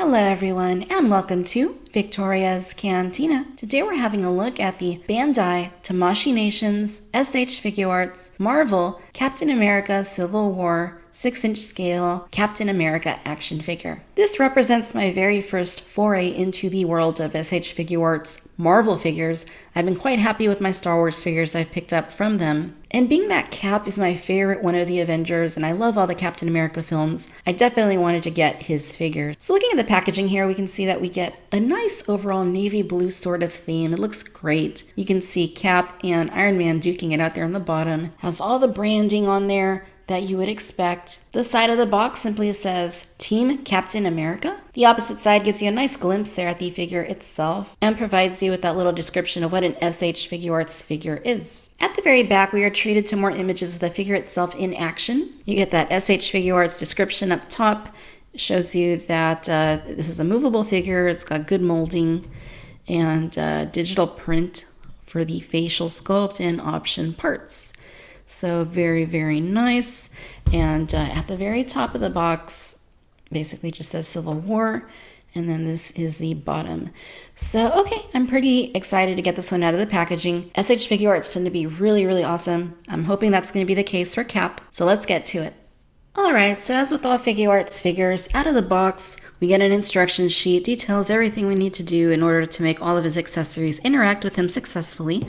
Hello everyone and welcome to Victoria's Cantina. Today we're having a look at the Bandai Tamashii Nations S.H. Figuarts Marvel Captain America Civil War 6-inch scale Captain America action figure. This represents my very first foray into the world of S.H. Figuarts Marvel figures. I've been quite happy with my Star Wars figures I've picked up from them. And being that Cap is my favorite one of the Avengers and I love all the Captain America films, I definitely wanted to get his figure. So looking at the packaging here, we can see that we get a nice overall navy blue sort of theme. It looks great. You can see Cap and Iron Man duking it out there on the bottom. Has all the branding on there that you would expect. The side of the box simply says Team Captain America. The opposite side gives you a nice glimpse there at the figure itself and provides you with that little description of what an S.H. Figuarts figure is. At the very back, we are treated to more images of the figure itself in action. You get that S.H. Figuarts description up top. It shows you that this is a movable figure. It's got good molding and digital print for the facial sculpt and option parts. So very, very nice. And at the very top of the box, basically just says Civil War. And then this is the bottom. So, okay, I'm pretty excited to get this one out of the packaging. S.H. Figuarts tend to be really, really awesome. I'm hoping that's going to be the case for Cap. So let's get to it. Alright, so as with all Figuarts figures, out of the box, we get an instruction sheet, details everything we need to do in order to make all of his accessories interact with him successfully.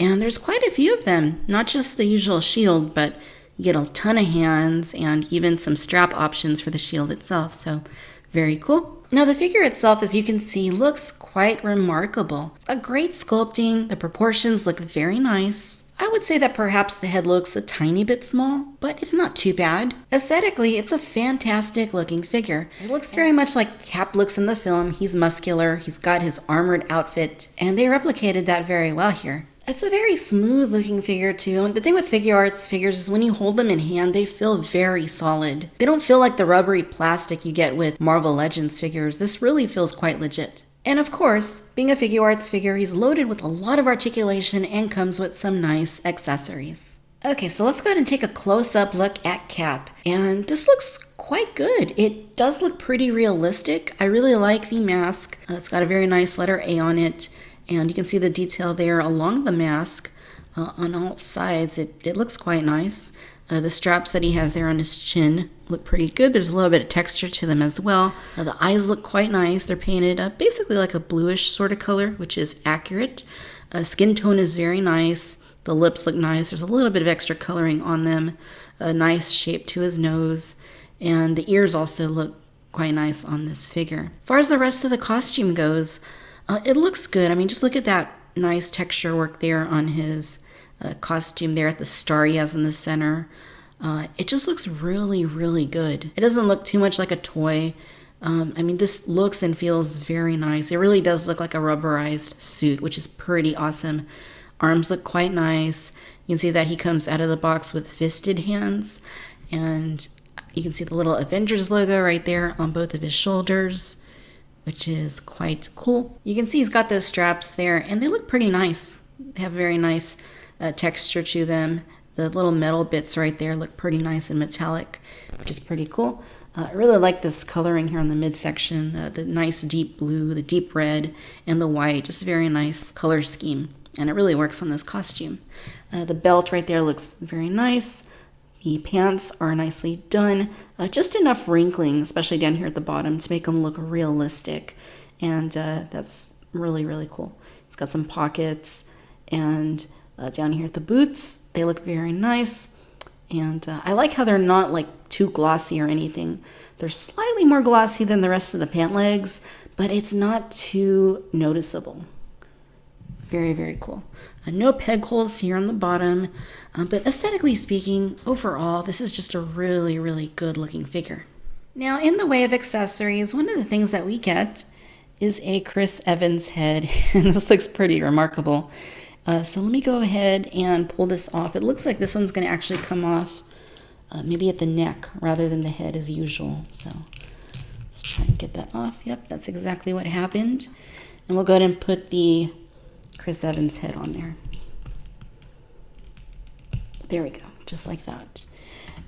And there's quite a few of them, not just the usual shield, but you get a ton of hands and even some strap options for the shield itself, so very cool. Now the figure itself, as you can see, looks quite remarkable. It's got great sculpting, the proportions look very nice. I would say that perhaps the head looks a tiny bit small, but it's not too bad. Aesthetically, it's a fantastic looking figure. It looks very much like Cap looks in the film. He's muscular, he's got his armored outfit, and they replicated that very well here. It's a very smooth looking figure too. And the thing with Figuarts figures is when you hold them in hand, they feel very solid. They don't feel like the rubbery plastic you get with Marvel Legends figures. This really feels quite legit. And of course, being a Figuarts figure, he's loaded with a lot of articulation and comes with some nice accessories. Okay, so let's go ahead and take a close-up look at Cap. And this looks quite good. It does look pretty realistic. I really like the mask. It's got a very nice letter A on it. And you can see the detail there along the mask on all sides. It looks quite nice. The straps that he has there on his chin look pretty good. There's a little bit of texture to them as well. The eyes look quite nice. They're painted basically like a bluish sort of color, which is accurate. Skin tone is very nice. The lips look nice. There's a little bit of extra coloring on them. A nice shape to his nose. And the ears also look quite nice on this figure. As far as the rest of the costume goes, it looks good. I mean, just look at that nice texture work there on his costume there at the star he has in the center. It just looks really, really good. It doesn't look too much like a toy. I mean, this looks and feels very nice. It really does look like a rubberized suit, which is pretty awesome. Arms look quite nice. You can see that he comes out of the box with fisted hands. And you can see the little Avengers logo right there on both of his shoulders, which is quite cool. You can see he's got those straps there, and they look pretty nice. They have a very nice texture to them. The little metal bits right there look pretty nice and metallic, which is pretty cool. I really like this coloring here on the midsection, the nice deep blue, the deep red, and the white. Just a very nice color scheme, and it really works on this costume. The belt right there looks very nice. The pants are nicely done. Just enough wrinkling, especially down here at the bottom, to make them look realistic. And that's really, really cool. It's got some pockets. And down here at the boots, they look very nice. And I like how they're not like too glossy or anything. They're slightly more glossy than the rest of the pant legs, but it's not too noticeable. Very, very cool. No peg holes here on the bottom, but aesthetically speaking, overall, this is just a really, really good looking figure. Now, in the way of accessories, one of the things that we get is a Chris Evans head, and this looks pretty remarkable. So let me go ahead and pull this off. It looks like this one's going to actually come off maybe at the neck rather than the head as usual. So let's try and get that off. Yep, that's exactly what happened. And we'll go ahead and put the Chris Evans head on there. There we go, just like that.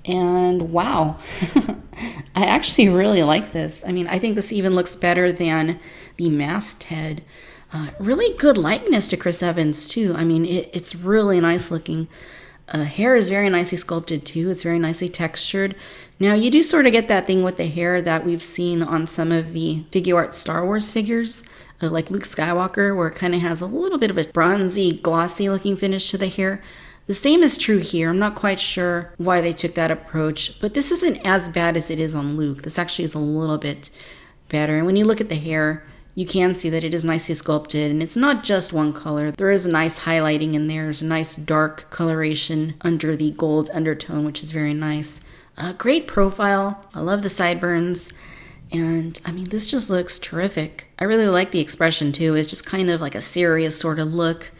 And wow, I actually really like this. I mean, I think this even looks better than the masthead. Really good likeness to Chris Evans too. I mean, it's really nice looking. Hair is very nicely sculpted too. It's very nicely textured. Now you do sort of get that thing with the hair that we've seen on some of the Figuarts Star Wars figures, like Luke Skywalker, where it kind of has a little bit of a bronzy, glossy looking finish to the hair. The same is true here. I'm not quite sure why they took that approach, but this isn't as bad as it is on Luke. This actually is a little bit better. And when you look at the hair, you can see that it is nicely sculpted, and it's not just one color. There is a nice highlighting in there. There's a nice dark coloration under the gold undertone, which is very nice. Great profile. I love the sideburns. And I mean, this just looks terrific. I really like the expression too. It's just kind of like a serious sort of look.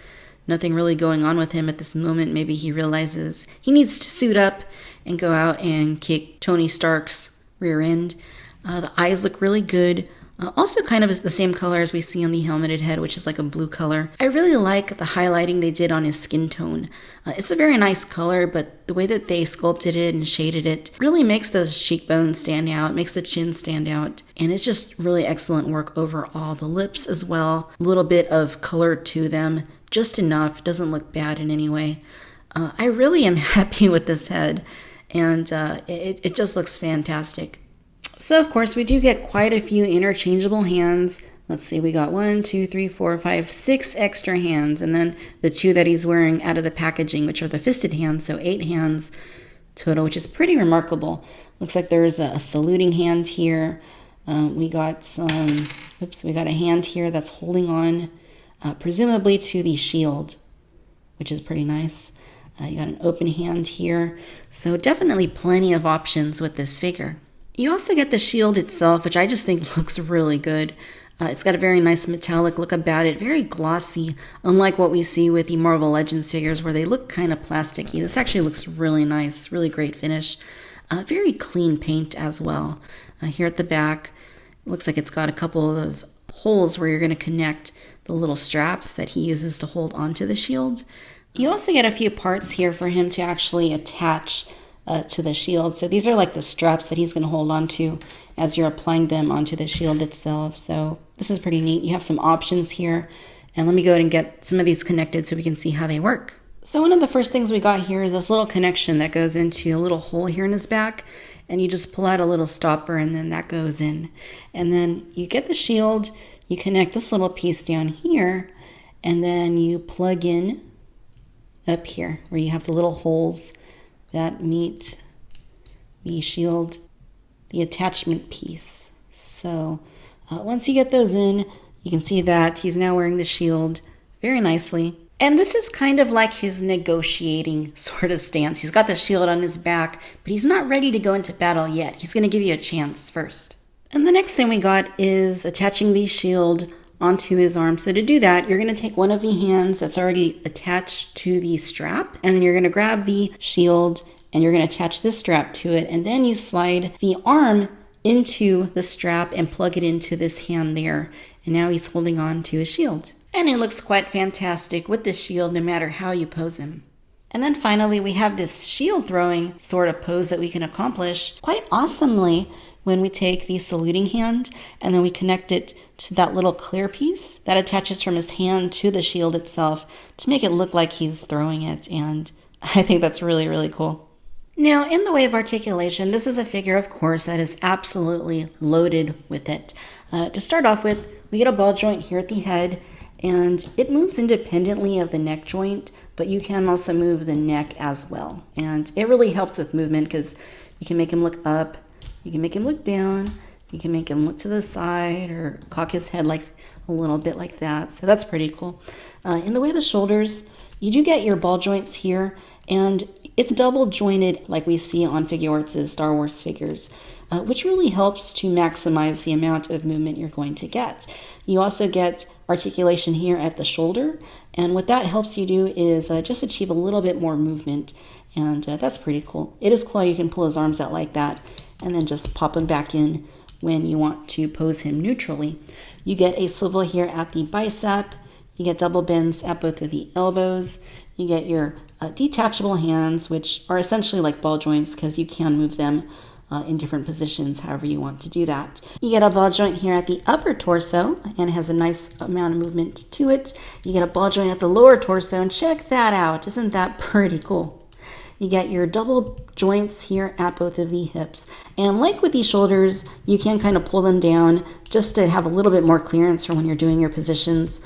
Nothing really going on with him at this moment. Maybe he realizes he needs to suit up and go out and kick Tony Stark's rear end. The eyes look really good. Also kind of is the same color as we see on the helmeted head, which is like a blue color. I really like the highlighting they did on his skin tone. It's a very nice color, but the way that they sculpted it and shaded it really makes those cheekbones stand out, makes the chin stand out, and it's just really excellent work overall. The lips as well, a little bit of color to them, just enough, doesn't look bad in any way. I really am happy with this head, and it just looks fantastic. So, of course, we do get quite a few interchangeable hands. Let's see, we got 1, 2, 3, 4, 5, 6 extra hands, and then the 2 that he's wearing out of the packaging, which are the fisted hands, so 8 hands total, which is pretty remarkable. Looks like there's a saluting hand here. We got a hand here that's holding on, presumably to the shield, which is pretty nice. You got an open hand here, so definitely plenty of options with this figure. You also get the shield itself, which I just think looks really good. It's got a very nice metallic look about it, very glossy, unlike what we see with the Marvel Legends figures where they look kind of plasticky. This actually looks really nice, really great finish. Very clean paint as well. Here at the back, it looks like it's got a couple of holes where you're going to connect the little straps that he uses to hold onto the shield. You also get a few parts here for him to actually attach to the shield. So these are like the straps that he's going to hold on to as you're applying them onto the shield itself. So this is pretty neat. You have some options here. And let me go ahead and get some of these connected so we can see how they work. So one of the first things we got here is this little connection that goes into a little hole here in his back. And you just pull out a little stopper and then that goes in. And then you get the shield, you connect this little piece down here, and then you plug in up here where you have the little holes that meet the shield, the attachment piece. So once you get those in, you can see that he's now wearing the shield very nicely. And this is kind of like his negotiating sort of stance. He's got the shield on his back, but he's not ready to go into battle yet. He's going to give you a chance first. And the next thing we got is attaching the shield onto his arm. So to do that, you're going to take one of the hands that's already attached to the strap, and then you're going to grab the shield and you're going to attach this strap to it, and then you slide the arm into the strap and plug it into this hand there. And now he's holding on to his shield. And it looks quite fantastic with the shield no matter how you pose him. And then finally, we have this shield throwing sort of pose that we can accomplish quite awesomely when we take the saluting hand and then we connect it to that little clear piece that attaches from his hand to the shield itself to make it look like he's throwing it. And I think that's really, really cool. Now, in the way of articulation, this is a figure, of course, that is absolutely loaded with it. To start off with, we get a ball joint here at the head, and it moves independently of the neck joint, but you can also move the neck as well. And it really helps with movement because you can make him look up, you can make him look down, you can make him look to the side or cock his head like a little bit like that. So that's pretty cool. In the way of the shoulders, you do get your ball joints here, and it's double jointed like we see on Figuarts' Star Wars figures, which really helps to maximize the amount of movement you're going to get. You also get articulation here at the shoulder, and what that helps you do is just achieve a little bit more movement, and that's pretty cool. It is cool you can pull his arms out like that and then just pop him back in when you want to pose him neutrally. You get a swivel here at the bicep, you get double bends at both of the elbows, you get your detachable hands, which are essentially like ball joints because you can move them in different positions, however you want to do that. You get a ball joint here at the upper torso, and it has a nice amount of movement to it. You get a ball joint at the lower torso, and check that out. Isn't that pretty cool? You get your double joints here at both of the hips. And like with the shoulders, you can kind of pull them down just to have a little bit more clearance for when you're doing your positions.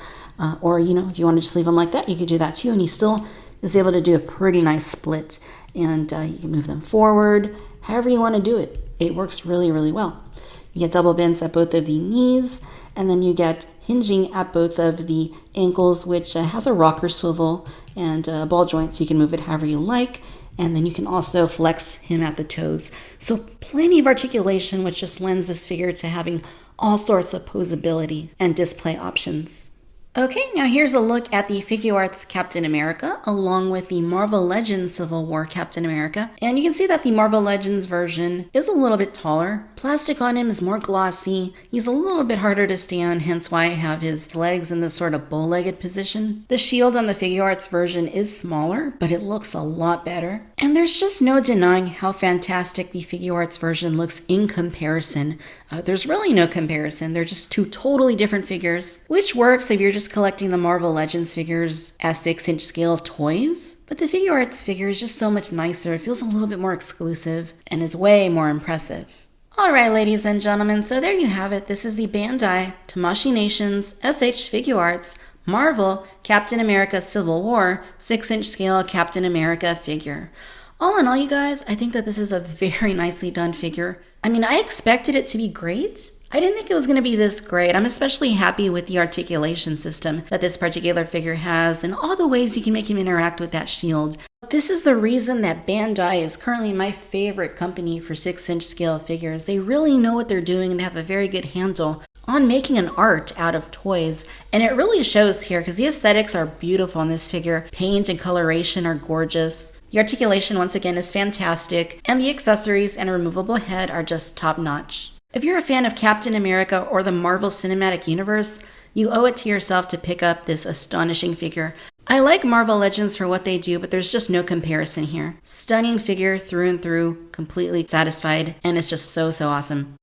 Or, if you want to just leave them like that, you could do that too. And he still is able to do a pretty nice split. And you can move them forward, however you want to do it. It works really, really well. You get double bends at both of the knees, and then you get hinging at both of the ankles, which has a rocker swivel and ball joint, so you can move it however you like. And then you can also flex him at the toes. So plenty of articulation, which just lends this figure to having all sorts of posability and display options. Okay, now here's a look at the Figuarts Captain America along with the Marvel Legends Civil War Captain America. And you can see that the Marvel Legends version is a little bit taller. Plastic on him is more glossy. He's a little bit harder to stand, hence why I have his legs in this sort of bow-legged position. The shield on the Figuarts version is smaller, but it looks a lot better. And there's just no denying how fantastic the Figuarts version looks in comparison. There's really no comparison. They're just two totally different figures, which works if you're just collecting the Marvel Legends figures at 6-inch scale toys. But the Figuarts figure is just so much nicer. It feels a little bit more exclusive and is way more impressive. Alright, ladies and gentlemen, so there you have it. This is the Bandai Tamashii Nations S.H. Figuarts Marvel Captain America Civil War 6-inch scale Captain America figure. All in all, you guys, I think that this is a very nicely done figure. I mean, I expected it to be great. I didn't think it was going to be this great. I'm especially happy with the articulation system that this particular figure has and all the ways you can make him interact with that shield. This is the reason that Bandai is currently my favorite company for 6-inch scale figures. They really know what they're doing and they have a very good handle on making an art out of toys. And it really shows here because the aesthetics are beautiful on this figure. Paint and coloration are gorgeous. The articulation, once again, is fantastic, and the accessories and a removable head are just top-notch. If you're a fan of Captain America or the Marvel Cinematic Universe, you owe it to yourself to pick up this astonishing figure. I like Marvel Legends for what they do, but there's just no comparison here. Stunning figure through and through, completely satisfied, and it's just so awesome.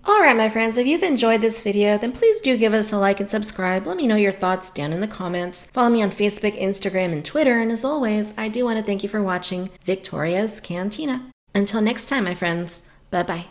Alright, my friends, if you've enjoyed this video, then please do give us a like and subscribe. Let me know your thoughts down in the comments. Follow me on Facebook, Instagram, and Twitter. And as always, I do want to thank you for watching Victoria's Cantina. Until next time, my friends, bye-bye.